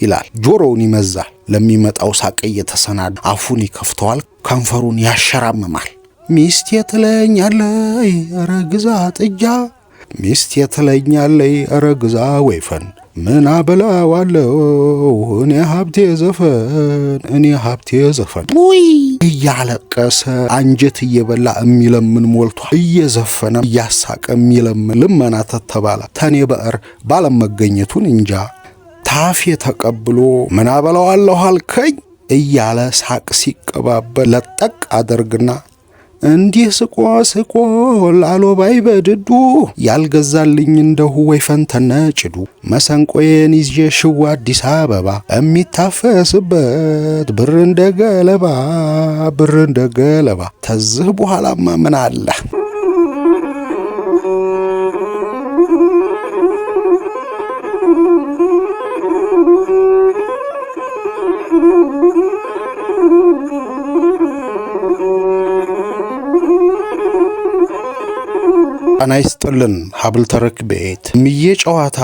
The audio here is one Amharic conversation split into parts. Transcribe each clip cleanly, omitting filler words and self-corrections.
ይላል። ጆሮውን ይመዛል። ለሚመጣው ሳቅ እየተሰናዳ አፉን ይከፍተዋል፣ ከንፈሩን ያሸራምማል። ሚስቴ ትለኛለይ ኧረ ግዛ ጥጃ፣ ሚስቴ ትለኛለይ ኧረ ግዛ ወይፈን፣ ምን አበላዋለሁ እኔ ሀብቴ ዘፈን፣ እኔ ሀብቴ ዘፈን። ውይ እያለቀሰ አንጀት እየበላ የሚለምን ሞልቷል። እየዘፈነ እያሳቀ የሚለምን ልመና ተተባለ ተኔ በእር ባለመገኘቱን እንጃ። ታፌ ተቀብሎ ምን አበላዋለሁ አልከኝ እያለ ሳቅ ሲቀባበል ለጠቅ አደርግና እንዲህ ስቆ ስቆ ላሎባይ በድዱ፣ ያልገዛልኝ እንደሁ ወይፈን ተነጭዱ፣ መሰንቆዬን ይዤ ሽዋ አዲስ አበባ፣ የሚታፈስበት ብር እንደ ገለባ፣ ብር እንደ ገለባ። ተዝህ በኋላማ ምን አለ? ጤና ይስጥልን ሀብል ተረክ ቤት እምዬ ጨዋታ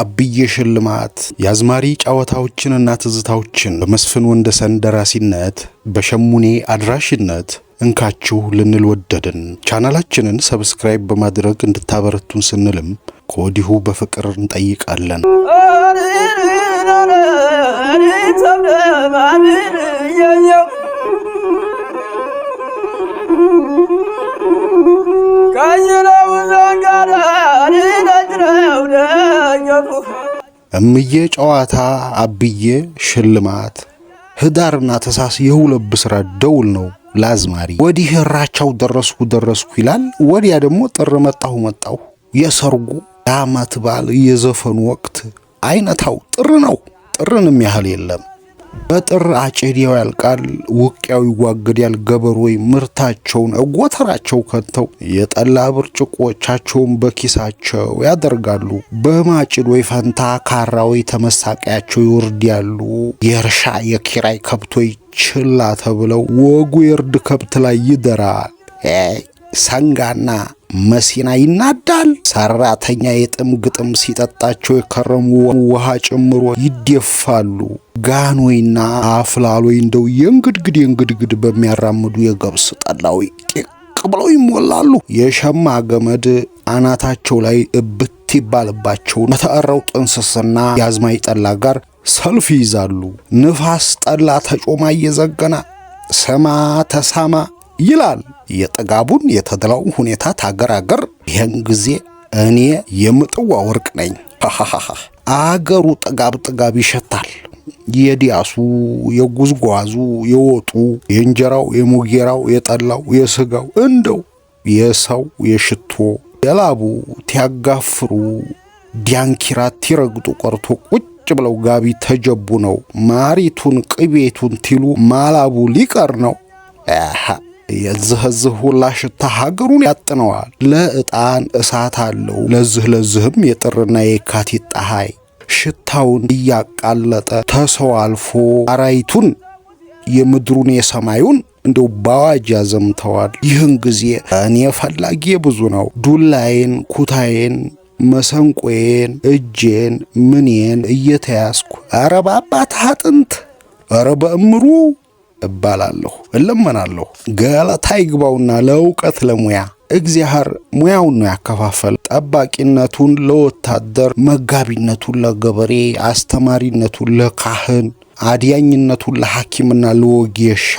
አብዬ ሽልማት የአዝማሪ ጨዋታዎችንና ትዝታዎችን በመስፍን ወንደሰን ደራሲነት በሸሙኔ አድራሽነት እንካችሁ ልንል ወደድን። ቻናላችንን ሰብስክራይብ በማድረግ እንድታበረቱን ስንልም ከወዲሁ በፍቅር እንጠይቃለን። እምዬ ጨዋታ አብዬ ሽልማት ህዳርና ታኅሳስ የሁለት ብስራት ደውል ነው ለአዝማሪ። ወዲህ እራቻው ደረስኩ ይላል፣ ወዲያ ደግሞ ጥር መጣሁ። የሰርጉ የዓመት በዓል የዘፈኑ ወቅት አይነታው ጥር ነው። ጥርንም ያህል የለም። በጥር አጨዲያው ያልቃል፣ ውቅያው ይዋገዳል። ገበሬዎች ምርታቸውን እጎተራቸው ከተው የጠላ ብርጭቆቻቸውን በኪሳቸው ያደርጋሉ። በማጭድ ወይ ፈንታ ካራዊ ተመሳቂያቸው ይወርዳሉ። የእርሻ የኪራይ ከብቶች ችላ ተብለው ወጉ የእርድ ከብት ላይ ይደራል። ሰንጋና መሲና ይናዳል። ሰራተኛ የጥም ግጥም ሲጠጣቸው የከረሙ ውሃ ጨምሮ ይደፋሉ። ጋኖይና አፍላሎይ እንደው የእንግድግድ በሚያራምዱ የገብስ ጠላዊ ጤቅ ብለው ይሞላሉ። የሸማ ገመድ አናታቸው ላይ እብት ይባልባቸው በተቀረው ጥንስስና የአዝማይ ጠላ ጋር ሰልፍ ይዛሉ። ንፋስ ጠላ ተጮማ እየዘገና ሰማ ተሳማ ይላል። የጥጋቡን የተደላውን ሁኔታ ታገራገር። ይህን ጊዜ እኔ የምጥዋ ወርቅ ነኝ። አገሩ ጥጋብ ይሸታል። የዲያሱ የጉዝጓዙ የወጡ የእንጀራው የሙጌራው የጠላው የስጋው እንደው የሰው የሽቶ የላቡ ቲያጋፍሩ ዲያንኪራት ቲረግጡ ቀርቶ ቁጭ ብለው ጋቢ ተጀቡ ነው። ማሪቱን ቅቤቱን ቲሉ ማላቡ ሊቀር ነው። የዝህ ሁላ ሽታ ሀገሩን ያጥነዋል። ለዕጣን እሳት አለው። ለዝህም የጥርና የካቲት ፀሐይ ሽታውን እያቃለጠ ተሰው አልፎ አራይቱን የምድሩን የሰማዩን እንደው ባዋጅ ያዘምተዋል። ይህን ጊዜ እኔ ፈላጊ ብዙ ነው። ዱላዬን፣ ኩታዬን፣ መሰንቆዬን፣ እጄን፣ ምኔን እየተያዝኩ ኧረ በአባት አጥንት ኧረ በእምሩ እባላለሁ፣ እለመናለሁ። ገለታ ይግባውና ለእውቀት ለሙያ እግዚአብሔር ሙያውን ነው ያከፋፈል። ጠባቂነቱን ለወታደር፣ መጋቢነቱን ለገበሬ፣ አስተማሪነቱን ለካህን፣ አድያኝነቱን ለሐኪምና ለወጌሻ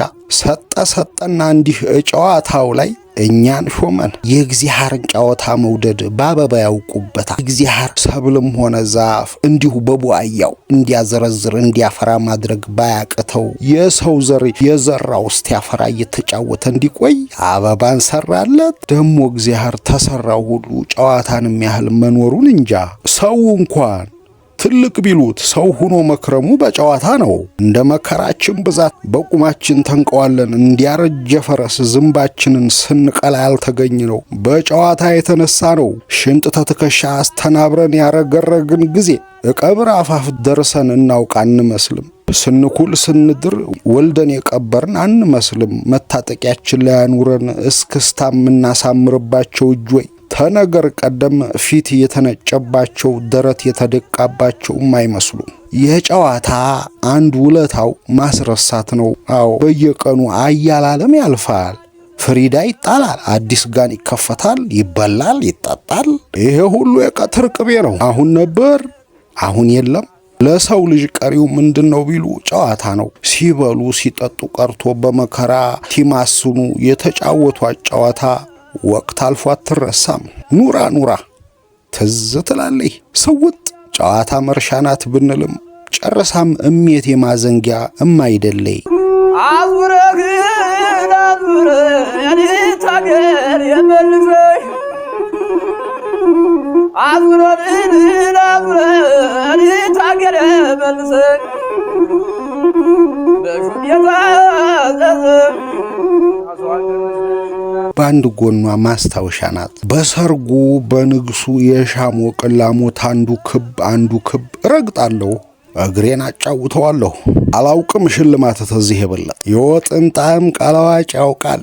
ሰጠና እንዲህ ጨዋታው ላይ እኛን ሾመን። የእግዚአብሔርን ጨዋታ መውደድ በአበባ ያውቁበታል። እግዚአብሔር ሰብልም ሆነ ዛፍ እንዲሁ በቡአያው እንዲያዘረዝር እንዲያፈራ ማድረግ ባያቅተው የሰው ዘር የዘራው እስቲያፈራ እየተጫወተ እንዲቆይ አበባን ሰራለት። ደሞ እግዚአብሔር ተሰራው ሁሉ ጨዋታንም ያህል መኖሩን እንጃ። ሰው እንኳን ትልቅ ቢሉት ሰው ሆኖ መክረሙ በጨዋታ ነው። እንደ መከራችን ብዛት በቁማችን ተንቀዋለን። እንዲያረጀ ፈረስ ዝንባችንን ስንቀላ ያልተገኝ ነው በጨዋታ የተነሳ ነው። ሽንጥ ተትከሻ አስተናብረን ያረገረግን ጊዜ እቀብር አፋፍ ደርሰን እናውቅ አንመስልም። ስንኩል ስንድር ወልደን የቀበርን አንመስልም። መታጠቂያችን ላይ አኑረን እስክስታ የምናሳምርባቸው እጆይ ተነገር ቀደም ፊት የተነጨባቸው ደረት የተደቃባቸውም አይመስሉም። የጨዋታ አንድ ውለታው ማስረሳት ነው። አዎ በየቀኑ አያላለም ያልፋል። ፍሪዳ ይጣላል፣ አዲስ ጋን ይከፈታል፣ ይበላል፣ ይጠጣል። ይሄ ሁሉ የቀትር ቅቤ ነው። አሁን ነበር፣ አሁን የለም። ለሰው ልጅ ቀሪው ምንድነው ቢሉ ጨዋታ ነው። ሲበሉ ሲጠጡ ቀርቶ በመከራ ሲማስኑ የተጫወቷት ጨዋታ ወቅት አልፎ አትረሳም። ኑራ ኑራ ትዝ ትላለች ስውጥ። ጨዋታ መርሻናት ብንልም ጨረሳም እሜት የማዘንጊያ እማይደለይ አዙረግን አዙረን ታገር የመልሰይ አዙረግን አዙረን ታገር የመልሰይ በሹየታ በአንድ ጎኗ ማስታወሻ ናት። በሰርጉ በንግሱ የሻሞ ቅላሞት አንዱ ክብ ረግጣለሁ፣ እግሬን አጫውተዋለሁ። አላውቅም ሽልማት ተዚህ የበለጠ የወጥን ጣዕም ቃላዋጭ ያውቃል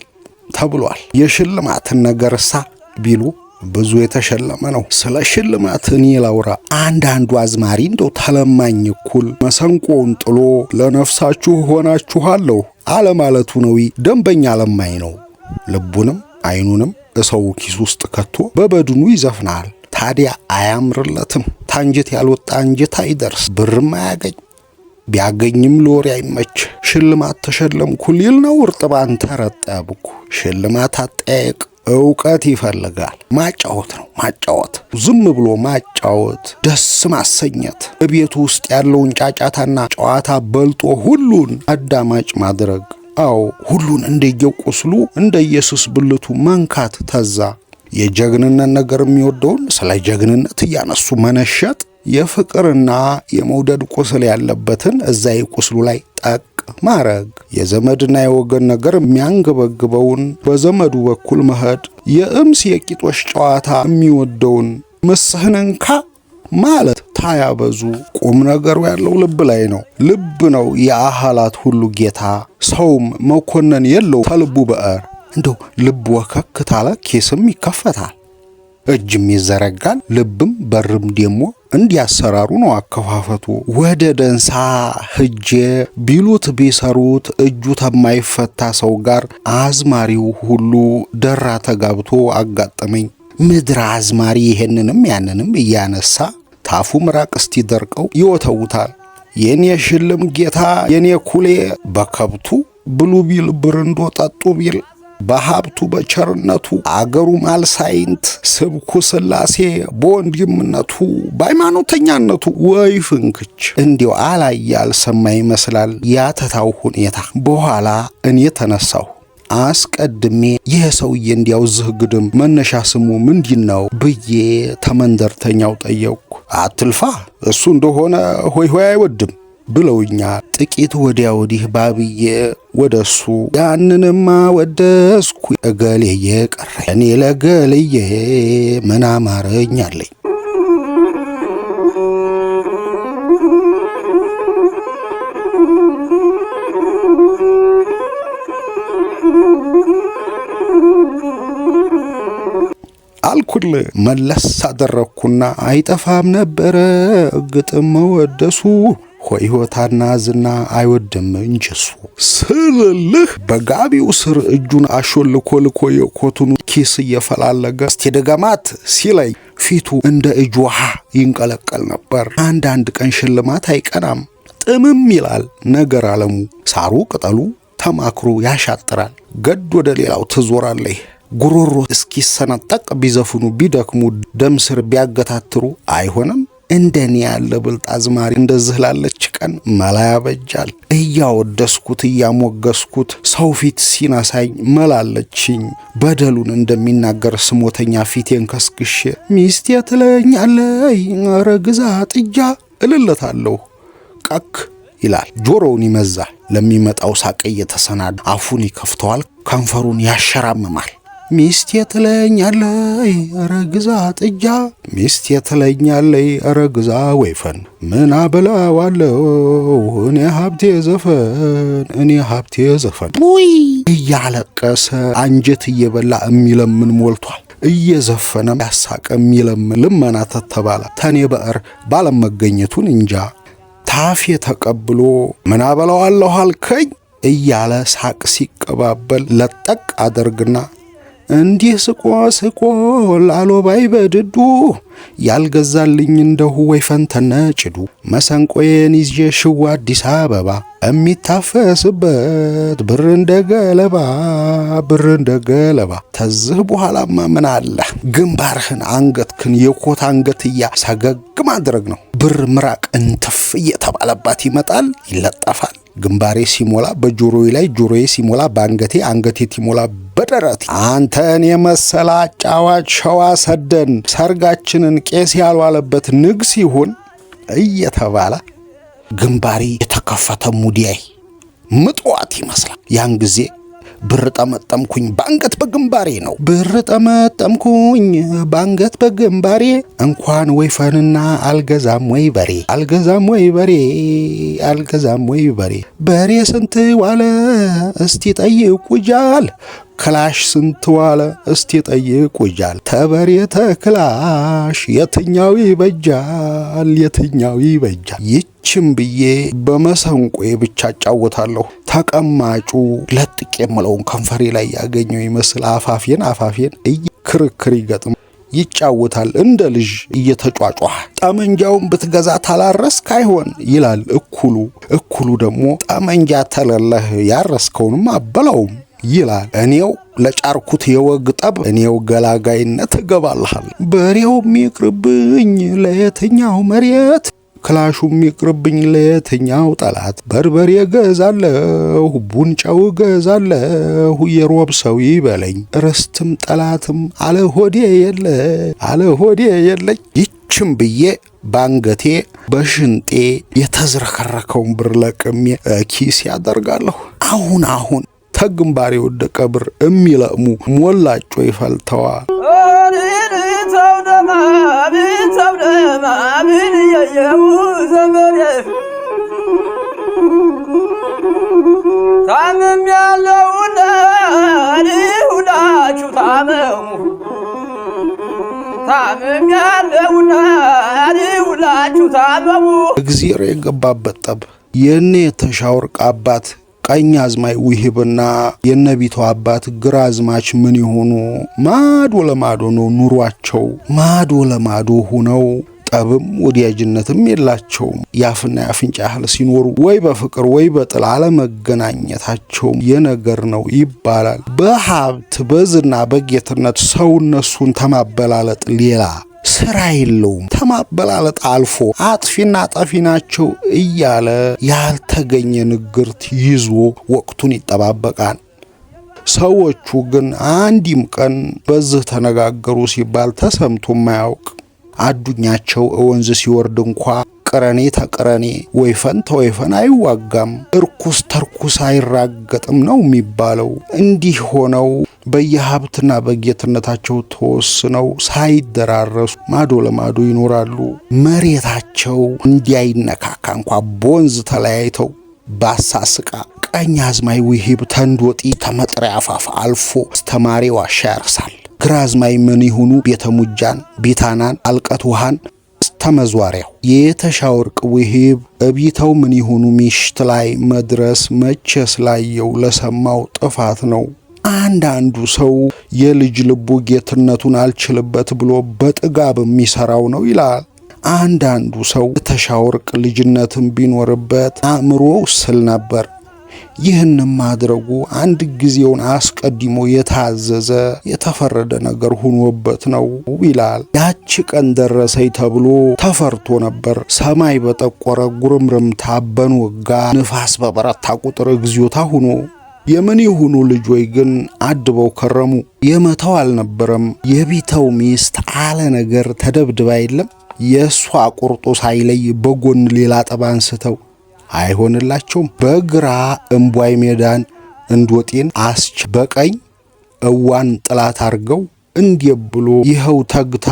ተብሏል። የሽልማትን ነገርሳ ቢሉ ብዙ የተሸለመ ነው። ስለ ሽልማት እኔ ላውራ። አንዳንዱ አዝማሪ እንደው ተለማኝ እኩል መሰንቆውን ጥሎ ለነፍሳችሁ ሆናችኋለሁ አለማለቱ ነው። ደንበኛ ለማኝ ነው። ልቡንም አይኑንም እሰው ኪስ ውስጥ ከቶ በበድኑ ይዘፍናል። ታዲያ አያምርለትም። ታንጀት ያልወጣ አንጀት አይደርስ፣ ብርም አያገኝ፣ ቢያገኝም ለወሬ አይመች። ሽልማት ተሸለምኩ ሊል ነው እርጥባን ተረጠብኩ። ሽልማት አጠያየቅ ዕውቀት ይፈልጋል። ማጫወት ነው ማጫወት፣ ዝም ብሎ ማጫወት፣ ደስ ማሰኘት፣ እቤቱ ውስጥ ያለውን ጫጫታና ጨዋታ በልጦ ሁሉን አዳማጭ ማድረግ። አዎ ሁሉን እንደየቁስሉ እንደየስስ ብልቱ መንካት። ተዛ የጀግንነት ነገር የሚወደውን ስለ ጀግንነት እያነሱ መነሸጥ፣ የፍቅርና የመውደድ ቁስል ያለበትን እዛ የቁስሉ ላይ ጠቅ ማረግ፣ የዘመድና የወገን ነገር የሚያንገበግበውን በዘመዱ በኩል መሄድ፣ የእምስ የቂጦሽ ጨዋታ የሚወደውን ምስህንንካ ማለት ታያበዙ። ቁም ነገሩ ያለው ልብ ላይ ነው። ልብ ነው የአሃላት ሁሉ ጌታ። ሰውም መኮነን የለው ከልቡ በቀር። እንደው ልብ ወከክ ታለ ኬስም ይከፈታል፣ እጅም ይዘረጋል። ልብም በርም ደሞ እንዲያሰራሩ ነው አከፋፈቱ። ወደ ደንሳ ህጄ ቢሉት ቢሰሩት እጁ ተማይፈታ ሰው ጋር አዝማሪው ሁሉ ደራ ተጋብቶ አጋጠመኝ። ምድር አዝማሪ ይሄንንም ያንንም እያነሳ ታፉ ምራቅ እስቲ ደርቀው ይወተውታል። የኔ ሽልም ጌታ የኔ ኩሌ በከብቱ ብሉ ቢል ብርንዶ ጠጡ ቢል በሀብቱ በቸርነቱ አገሩ ማልሳይንት ስብኩ ስላሴ በወንድምነቱ በሃይማኖተኛነቱ ወይ ፍንክች እንዲው አላይ ያልሰማ ይመስላል ያተታው ሁኔታ። በኋላ እኔ ተነሳሁ። አስቀድሜ ይህ ሰውዬ እንዲያው ዝግድም መነሻ ስሙ ምንድነው ብዬ ተመንደርተኛው ጠየቅኩ። አትልፋ እሱ እንደሆነ ሆይ ሆይ አይወድም ብለውኛል። ጥቂት ወዲያ ወዲህ ባብዬ ወደሱ ያንንማ ወደስኩ እገሌዬ ቀረ እኔ ለገሌዬ ምን አማረኛለኝ። አልኩል መለስ አደረኩና አይጠፋም ነበረ ግጥም መወደሱ ሆይ ሆታና ዝና አይወድም እንጂሱ ስልልህ በጋቢው ስር እጁን አሾልኮ ልኮ የኮቱን ኪስ እየፈላለገ እስቲ ደገማት ሲለይ ፊቱ እንደ እጅ ውሃ ይንቀለቀል ነበር። አንዳንድ ቀን ሽልማት አይቀናም፣ ጥምም ይላል ነገር አለሙ። ሳሩ ቅጠሉ ተማክሮ ያሻጥራል። ገድ ወደ ሌላው ትዞራለህ። ጉሮሮ እስኪሰነጠቅ ቢዘፍኑ ቢደክሙ ደም ስር ቢያገታትሩ አይሆንም። እንደኔ ያለ ብልጥ አዝማሪ እንደዚህ ላለች ቀን መላ ያበጃል። እያወደስኩት እያሞገስኩት ሰው ፊት ሲነሳኝ መላለችኝ። በደሉን እንደሚናገር ስሞተኛ ፊቴን ከስክሼ ሚስቴ ትለኛለይ ኧረ ግዛ ጥጃ እልለታለሁ። ቀክ ይላል፣ ጆሮውን ይመዛል። ለሚመጣው ሳቅ እየተሰናዳ አፉን ይከፍተዋል፣ ከንፈሩን ያሸራምማል። ሚስቴ ትለኛለይ ኧረ ግዛ ጥጃ፣ ሚስቴ ትለኛለይ ኧረ ግዛ ወይፈን፣ ምን አበላዋለሁ እኔ ሀብቴ ዘፈን፣ እኔ ሀብቴ ዘፈን። ውይ እያለቀሰ አንጀት እየበላ የሚለምን ሞልቷል። እየዘፈነ ያሳቀ የሚለምን ልመና ተተባለ። ተኔ በእር ባለመገኘቱን እንጃ ታፌ ተቀብሎ ምን አበላዋለሁ አልከኝ እያለ ሳቅ ሲቀባበል ለጠቅ አደርግና እንዲህ ስቆ ስቆ ላሎባይ በድዱ ያልገዛልኝ እንደሁ ወይፈን ተነጭዱ መሰንቆዬን ይዤ ሽዋ አዲስ አበባ የሚታፈስበት ብር እንደገለባ ተዝህ በኋላማ ምን አለ ግንባርህን አንገትክን የኮት አንገትያ ሰገግ ማድረግ ነው። ብር ምራቅ እንትፍ እየተባለባት ይመጣል ይለጠፋል። ግንባሬ ሲሞላ በጆሮዬ ላይ፣ ጆሮዬ ሲሞላ በአንገቴ፣ አንገቴ ሲሞላ በደረቴ። አንተን የመሰለ አጫዋች ሸዋ ሰደን ሰርጋችንን ቄስ ያልዋለበት ንግስ ይሁን እየተባለ ግንባሬ የተከፈተ ሙዲያይ ምጥዋት ይመስላል። ያን ጊዜ ብር ጠመጠምኩኝ ባንገት በግንባሬ ነው። ብር ጠመጠምኩኝ ባንገት በግንባሬ እንኳን ወይፈንና አልገዛም ወይ በሬ አልገዛም ወይ በሬ። በሬ ስንት ዋለ እስቲ ጠይቁ ጃል ክላሽ ስንት ዋለ እስቲ ጠይቁ ጃል። ተበሬ ተክላሽ የትኛው ይበጃል ይችም ብዬ በመሰንቆዬ ብቻ እጫወታለሁ። ተቀማጩ ለጥቄ የምለውን ከንፈሬ ላይ ያገኘው ይመስል አፋፌን ክርክር ይገጥም ይጫወታል እንደ ልጅ እየተጫጫ። ጠመንጃውን ብትገዛ ታላረስክ አይሆን ይላል እኩሉ ደግሞ ጠመንጃ ተለለህ ያረስከውንም አበላውም ይላል። እኔው ለጫርኩት የወግ ጠብ እኔው ገላጋይነት እገባልሃል። በሬው የሚቅርብኝ ለየትኛው መሬት ክላሹም ይቅርብኝ ለየትኛው ጠላት። በርበሬ ገዛለሁ ቡንጨው ገዛለሁ የሮብ ሰው ይበለኝ ርስትም ጠላትም አለ ሆዴ የለኝ። ይችም ብዬ ባንገቴ በሽንጤ የተዝረከረከውን ብር ለቅሜ ኪስ ያደርጋለሁ። አሁን ተግንባሬ ወደቀ ብር የሚለሙ ሞላጮ ይፈልተዋል። ታምም ያለውና ሁላችሁ ታመሙ እግዚአብሔር የገባበት ጠብ የኔ ተሻወርቅ አባት ቀኝ አዝማይ ውሂብና የነቢቱ አባት ግራ አዝማች ምን ይሆኑ ማዶ ለማዶ ነው ኑሯቸው። ማዶ ለማዶ ሆነው ጠብም ወዲያጅነትም የላቸውም። ያፍና ያፍንጫ ያህል ሲኖሩ ወይ በፍቅር ወይ በጥል አለመገናኘታቸው የነገር ነው ይባላል። በሀብት በዝና በጌትነት ሰው እነሱን ተማበላለጥ ሌላ ስራ የለውም። ተማበላለጥ አልፎ አጥፊና ጠፊ ናቸው እያለ ያልተገኘ ንግርት ይዞ ወቅቱን ይጠባበቃል። ሰዎቹ ግን አንድም ቀን በዚህ ተነጋገሩ ሲባል ተሰምቶ ማያውቅ። አዱኛቸው ወንዝ ሲወርድ እንኳ ቅረኔ ተቅረኔ ወይፈን ተወይፈን አይዋጋም፣ እርኩስ ተርኩስ አይራገጥም ነው የሚባለው። እንዲህ ሆነው በየሀብትና በጌትነታቸው ተወስነው ሳይደራረሱ ማዶ ለማዶ ይኖራሉ። መሬታቸው እንዲያይነካካ እንኳ በወንዝ ተለያይተው ባሳስቃ ቀኝ አዝማይ ውሂብ ተንዶጢ ተመጥሪያ አፋፍ አልፎ አስተማሪ ዋሻ ያርሳል። ግራ አዝማይ ምን ይሁኑ ቤተ ሙጃን ቢታናን አልቀት ውሃን ተመዟሪያው የተሻወርቅ ውሂብ እቢተው ምን ይሁኑ ሚሽት ላይ መድረስ መቼስ ላየው ለሰማው ጥፋት ነው። አንዳንዱ ሰው የልጅ ልቡ ጌትነቱን አልችልበት ብሎ በጥጋብ የሚሰራው ነው ይላል። አንዳንዱ ሰው ተሻወርቅ ልጅነትን ቢኖርበት አእምሮ ስል ነበር። ይህንም ማድረጉ አንድ ጊዜውን አስቀድሞ የታዘዘ የተፈረደ ነገር ሆኖበት ነው ይላል። ያቺ ቀን ደረሰኝ ተብሎ ተፈርቶ ነበር። ሰማይ በጠቆረ ጉርምርምታ በንወጋ ንፋስ በበረታ ቁጥር እግዚኦታ ሆኖ የምን ይሁኑ ልጆይ ግን አድበው ከረሙ። የመተው አልነበረም። የቢተው ሚስት አለ ነገር ተደብድባ የለም የሷ ቁርጦ ሳይለይ በጎን ሌላ ጠባ አንስተው አይሆንላቸውም። በግራ እምቧይ ሜዳን እንዶጤን አስች በቀኝ እዋን ጥላት አርገው እንዲህ ብሎ ይኸው ተግታ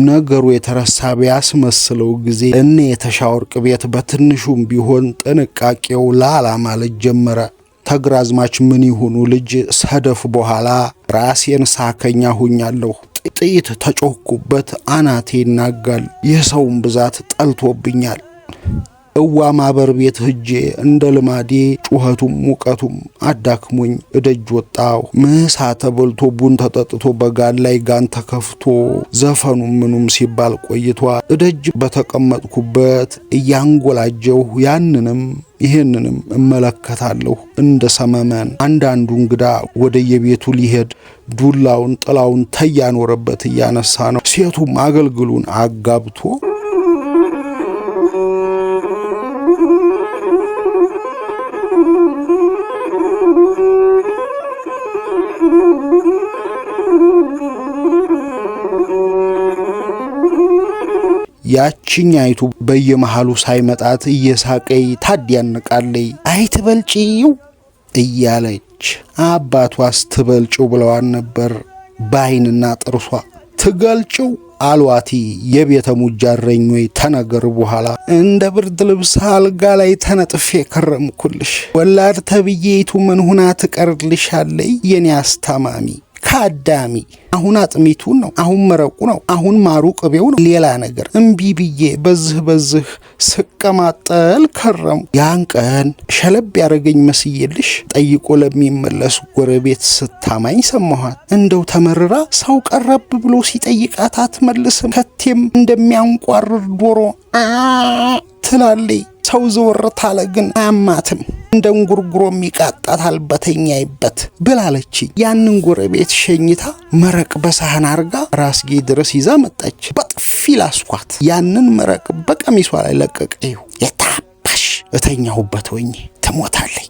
ነገሩ የተረሳ ቢያስመስለው ጊዜ እኔ የተሻወርቅ ቤት በትንሹም ቢሆን ጥንቃቄው ላላ ማለት ጀመረ። ተግራዝማች ምን ይሁኑ ልጅ ሰደፍ በኋላ ራሴን ሳከኛ ሁኛለሁ ጥይት ተጮኩበት አናቴ ይናጋል። የሰውን ብዛት ጠልቶብኛል። እዋ ማበር ቤት ሄጄ እንደ ልማዴ ጩኸቱም ሙቀቱም አዳክሞኝ እደጅ ወጣሁ። ምሳ ተበልቶ ቡን ተጠጥቶ በጋን ላይ ጋን ተከፍቶ ዘፈኑ ምኑም ሲባል ቆይቷል። እደጅ በተቀመጥኩበት እያንጎላጀሁ ያንንም ይሄንንም እመለከታለሁ እንደ ሰመመን። አንዳንዱ እንግዳ ወደ የቤቱ ሊሄድ ዱላውን ጥላውን ተያኖረበት እያነሳ ነው። ሴቱም አገልግሉን አጋብቶ ያቺኛይቱ በየመሃሉ ሳይመጣት እየሳቀይ ታዲያንቃለይ። አይትበልጪው እያለች አባቷስ ትበልጪው ብለዋን ነበር በአይንና ጥርሷ። ትገልጪው አልዋቲ የቤተ ሙጃረኞይ ተነገር በኋላ እንደ ብርድ ልብስ አልጋ ላይ ተነጥፌ ከረምኩልሽ። ወላድ ተብዬይቱ ምን ሁና ትቀርልሻለይ የኔ አስታማሚ ካዳሚ። አሁን አጥሚቱ ነው፣ አሁን መረቁ ነው፣ አሁን ማሩ ቅቤው ነው። ሌላ ነገር እምቢ ብዬ በዝህ ስቀማጠል ከረሙ። ያን ቀን ሸለብ ያረገኝ መስዬልሽ ጠይቆ ለሚመለስ ጎረቤት ስታማኝ ሰማኋት። እንደው ተመርራ ሰው ቀረብ ብሎ ሲጠይቃት አትመልስም። ከቴም እንደሚያንቋርር ዶሮ ትላለይ። ሰው ዘወር ታለ ግን አያማትም። እንደ እንጉርጉሮም ይቃጣታል በተኛይበት ብላለች። ያንን ጎረቤት ሸኝታ መረቅ በሳህን አርጋ ራስጌ ድረስ ይዛ መጣች። በጥፊ ላስኳት። ያንን መረቅ በቀሚሷ ላይ ለቀቀዩ። የታባሽ እተኛሁበት ወኝ ትሞታለች፣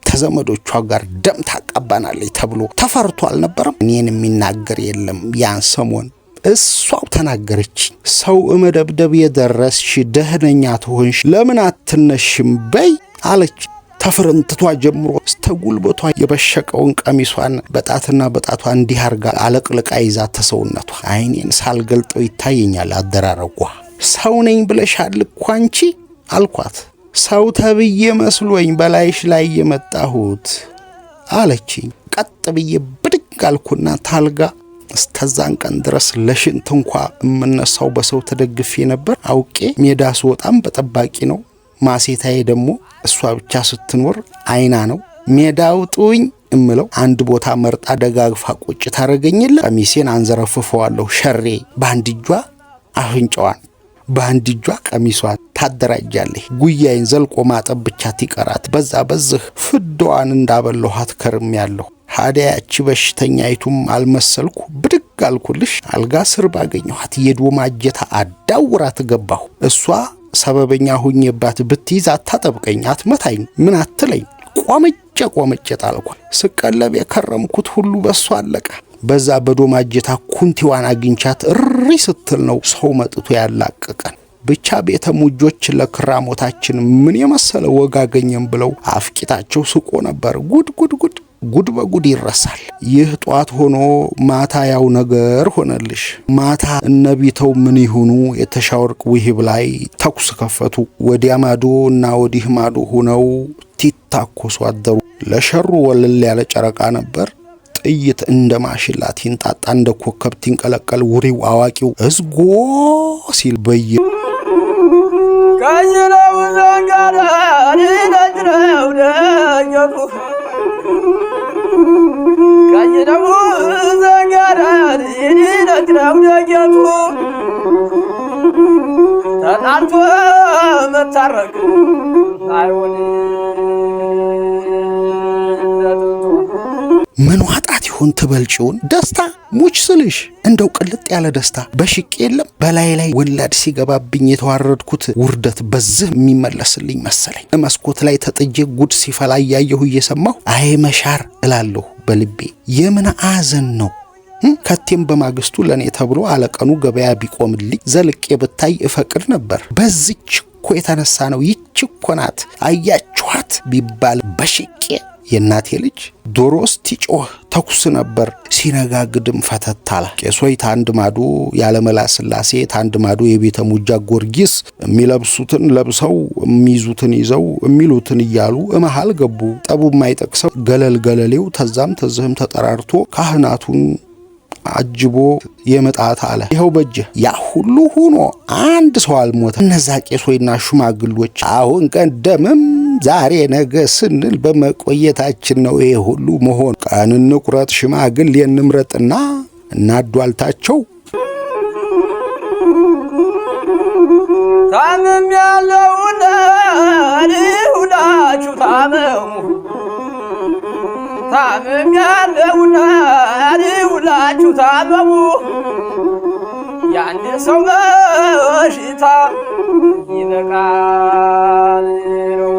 ከዘመዶቿ ጋር ደም ታቀባናለች ተብሎ ተፈርቶ አልነበረም? እኔን የሚናገር የለም። ያን ሰሞን እሷው ተናገረች። ሰው እመደብደብ የደረስሽ ደህነኛ ትሆንሽ ለምን አትነሽም በይ አለች። ተፍርንትቷ ጀምሮ እስተ ጉልበቷ የበሸቀውን ቀሚሷን በጣትና በጣቷ እንዲህ አርጋ አለቅልቃ ይዛ ተሰውነቷ። አይኔን ሳልገልጠው ይታየኛል አደራረጓ። ሰው ነኝ ብለሻል እኮ አንቺ አልኳት። ሰው ተብዬ መስሎኝ በላይሽ ላይ የመጣሁት አለችኝ። ቀጥ ብዬ ብድግ አልኩና ታልጋ እስከዛን ቀን ድረስ ለሽንት እንኳ የምነሳው በሰው ተደግፌ ነበር። አውቄ ሜዳ ስወጣም በጠባቂ ነው። ማሴታዬ ደግሞ እሷ ብቻ ስትኖር አይና ነው። ሜዳ ውጡኝ እምለው አንድ ቦታ መርጣ ደጋግፋ ቁጭ ታረገኝለ። ቀሚሴን አንዘረፍፈዋለሁ። ሸሬ በአንድ እጇ አፍንጫዋን በአንድ እጇ ቀሚሷን ታደራጃለች። ጉያይን ዘልቆ ማጠብ ብቻ ትቀራት። በዚህ ፍዳዋን እንዳበለኋት ከርም ያለሁ። ሀዲያቺ በሽተኛይቱም አልመሰልኩ። ብድግ አልኩልሽ። አልጋ ስር ባገኘኋት የዶማ እጀታ አዳውራት ገባሁ። እሷ ሰበበኛ ሁኜባት ብትይዝ አታጠብቀኝ፣ አትመታኝ፣ ምን አትለኝ። ቆመጨ ጣልኳ። ስቀለብ የከረምኩት ሁሉ በሷ አለቀ። በዛ በዶማ እጀታ ኩንቲዋን አግኝቻት እሪ ስትል ነው ሰው መጥቶ ያላቀቀን። ብቻ ቤተ ሙጆች ለክራሞታችን ምን የመሰለ ወጋገኘም ብለው አፍቂታቸው ስቆ ነበር። ጉድ በጉድ ይረሳል። ይህ ጧት ሆኖ ማታ ያው ነገር ሆነልሽ። ማታ እነቢተው ምን ይሁኑ የተሻወርቅ ውሂብ ላይ ተኩስ ከፈቱ። ወዲያ ማዶ እና ወዲህ ማዶ ሆነው ቲታኮሱ አደሩ። ለሸሩ ወለል ያለ ጨረቃ ነበር። ጥይት እንደ ማሽላ ቲንጣጣ እንደ ኮከብ ቲንቀለቀል። ውሪው አዋቂው እዝጎ ሲል በየ ካጅለው ዘንጋራ ሊነጅረው ደየፉ ካጅለው ዘንጋራ ሊነጅረው ደየፉ ተጣልቶ መታረቅ አይሆን ምን ዋጣት ይሁን ትበልጪውን ደስታ ሙች ስልሽ እንደው ቅልጥ ያለ ደስታ በሽቅ የለም። በላይ ላይ ወላድ ሲገባብኝ የተዋረድኩት ውርደት በዚህ የሚመለስልኝ መሰለኝ። መስኮት ላይ ተጥጄ ጉድ ሲፈላ ያየሁ እየሰማሁ አይ መሻር እላለሁ በልቤ። የምን አዘን ነው? ከቴም በማግስቱ ለኔ ተብሎ አለቀኑ ገበያ ቢቆምልኝ ዘልቄ ብታይ እፈቅድ ነበር። በዚች እኮ የተነሳ ነው ይች እኮ ናት አያችኋት ቢባል በሽቄ የናቴ ልጅ ዶሮስ ቲጮህ ተኩስ ነበር። ሲነጋግድም ፈተታላ ቄሶይ ታንድ ማዶ ያለመላ ስላሴ ታንድ ማዶ የቤተ ሙጃ ጎርጊስ የሚለብሱትን ለብሰው የሚይዙትን ይዘው የሚሉትን እያሉ እመሃል ገቡ። ጠቡ የማይጠቅሰው ገለሌው ተዛም ተዝህም ተጠራርቶ ካህናቱን አጅቦ የመጣት አለ። ይኸው በጀ ያ ሁሉ ሆኖ አንድ ሰው አልሞተ። እነዛ ቄሶችና ሽማግሎች አሁን ቀደምም ዛሬ ነገ ስንል በመቆየታችን ነው ይሄ ሁሉ መሆን። ቀን እንቁረጥ፣ ሽማግሌ እንምረጥና እናዷልታቸው። ታመም ያለውና ሁላችሁ ታመሙ፣ ታመም ያለውና ሁላችሁ ታመሙ። የአንድ ሰው በሽታ ይበቃል ነው።